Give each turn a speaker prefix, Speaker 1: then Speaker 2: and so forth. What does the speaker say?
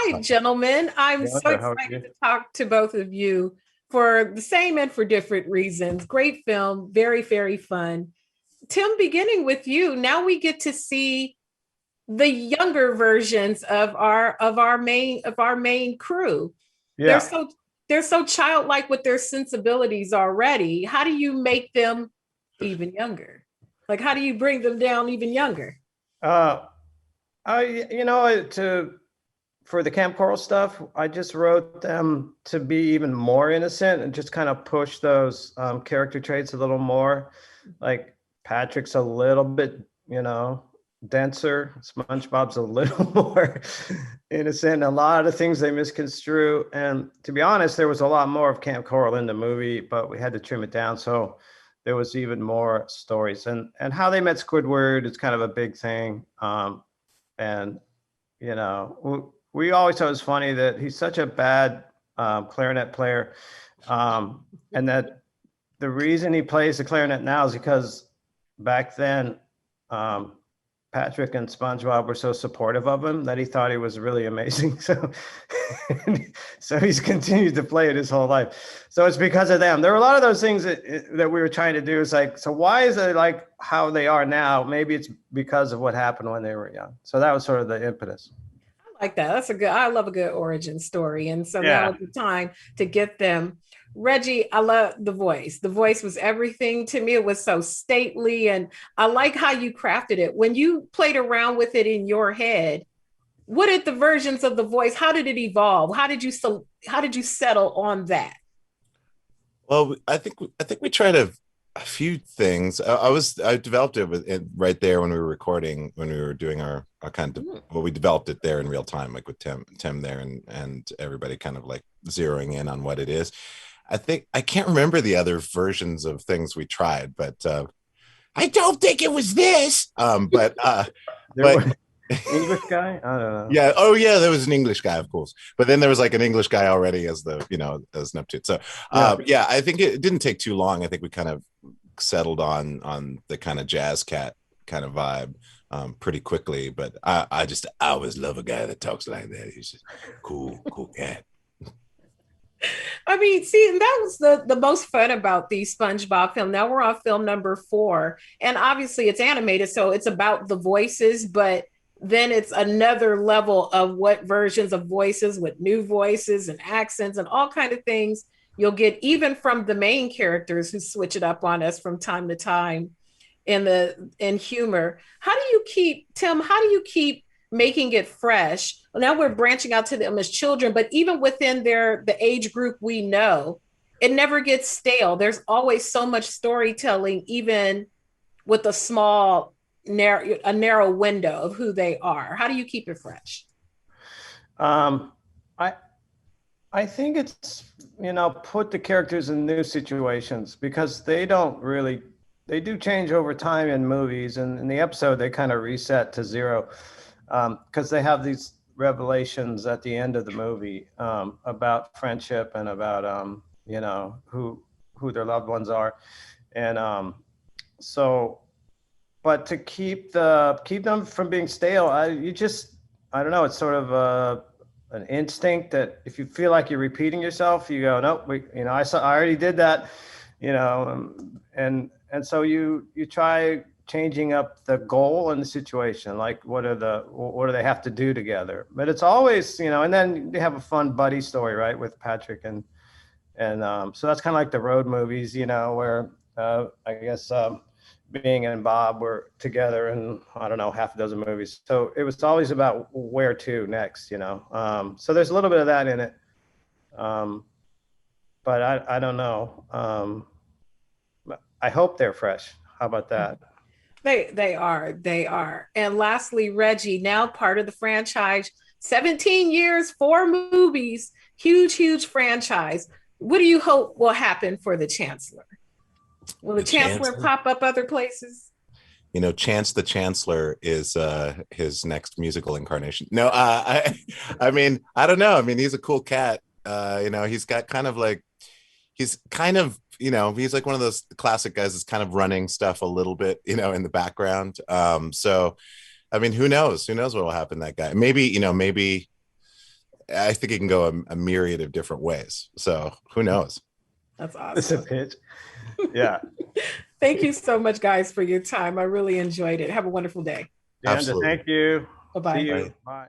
Speaker 1: Hi, gentlemen. I'm so
Speaker 2: Jeandra, how are
Speaker 1: excited
Speaker 2: you?
Speaker 1: to talk to both of you for the same and for different reasons. Great film, very, very fun. Tim, beginning with you, now we get to see the younger versions of our main crew. They're
Speaker 2: Yeah.
Speaker 1: so they're so childlike with their sensibilities already. How do you make them even younger? Like how do you bring them down even younger?
Speaker 2: Uh, to for the Camp Coral stuff, I just wrote them to be even more innocent and just kind of push those character traits a little more. Like Patrick's a little bit, denser. SpongeBob's a little more innocent. A lot of things they misconstrue. And to be honest, there was a lot more of Camp Coral in the movie, but we had to trim it down. So there was even more stories. And how they met Squidward is kind of a big thing. And we always thought it was funny that he's such a bad clarinet player, and that the reason he plays the clarinet now is because back then um, Patrick and SpongeBob were so supportive of him that he thought he was really amazing. So, so he's continued to play it his whole life. So it's because of them. There are a lot of those things that we were trying to do. It's like, so why is it like how they are now? Maybe it's because of what happened when they were young. So that was sort of the impetus.
Speaker 1: Like that. I love a good origin story. And so now
Speaker 2: Yeah.
Speaker 1: is the time to get them. Reggie, I love the voice. The voice was everything to me. It was so stately. And I like how you crafted it. When you played around with it in your head, what did the versions of the voice, how did it evolve? How did you settle on that?
Speaker 3: Well, I think we tried a few things. I developed right there when we were recording, when we were doing our kind of, well, we developed it there in real time, like with Tim there, and everybody kind of like zeroing in on what it is. I think I can't remember the other versions of things we tried, but I don't think it was this.
Speaker 2: There
Speaker 3: But
Speaker 2: was English guy. I don't know.
Speaker 3: yeah. Oh, yeah. There was an English guy, of course. But then there was like an English guy already as as Neptune. So,
Speaker 2: Yeah.
Speaker 3: yeah, I think it didn't take too long. I think we kind of settled on the kind of jazz cat kind of vibe pretty quickly. But I always love a guy that talks like that. He's just cool cat.
Speaker 1: I mean, see, and that was the most fun about the SpongeBob film. Now we're on film number 4, and obviously it's animated, so it's about the voices, but then it's another level of what versions of voices with new voices and accents and all kind of things you'll get even from the main characters who switch it up on us from time to time in humor. How do you keep Tim? How do you keep making it fresh? Now we're branching out to them as children, but even within the age group we know, it never gets stale. There's always so much storytelling, even with a narrow window of who they are. How do you keep it fresh?
Speaker 2: Um, I I think it's, put the characters in new situations because they do change over time in movies. And in the episode, they kind of reset to zero because they have these revelations at the end of the movie about friendship and about, who their loved ones are. And so, but to keep them from being stale, I don't know, it's sort of an instinct that if you feel like you're repeating yourself, you go, nope, I already did that, and so you try changing up the goal and the situation, like what do they have to do together? But it's always, and then they have a fun buddy story, right, with Patrick and so that's kind of like the road movies, where I guess Bing and Bob were together in, I don't know, half a dozen movies. So it was always about where to next, So there's a little bit of that in it. Um, but I don't know. I hope they're fresh. How about that?
Speaker 1: They are. And lastly, Reggie, now part of the franchise, 17 years, 4 movies, huge franchise. What do you hope will happen for the Chancellor? Will the
Speaker 3: The
Speaker 1: Chancellor
Speaker 3: Chancellor.
Speaker 1: pop up other places?
Speaker 3: Chance the Chancellor is his next musical incarnation. No, I mean, I don't know. I mean, he's a cool cat. He's got kind of like, he's kind of, he's like one of those classic guys that's kind of running stuff a little bit, in the background. So, I mean, who knows? Who knows what will happen to that guy? Maybe, maybe I think it can go a myriad of different ways. So who knows?
Speaker 1: That's
Speaker 2: It's a
Speaker 1: awesome.
Speaker 2: pitch. Yeah.
Speaker 1: Thank you so much, guys, for your time. I really enjoyed it. Have a wonderful day.
Speaker 2: Jeandra,
Speaker 3: Absolutely.
Speaker 2: thank you. See
Speaker 1: Bye-bye.
Speaker 2: you.
Speaker 3: Right.
Speaker 2: Bye.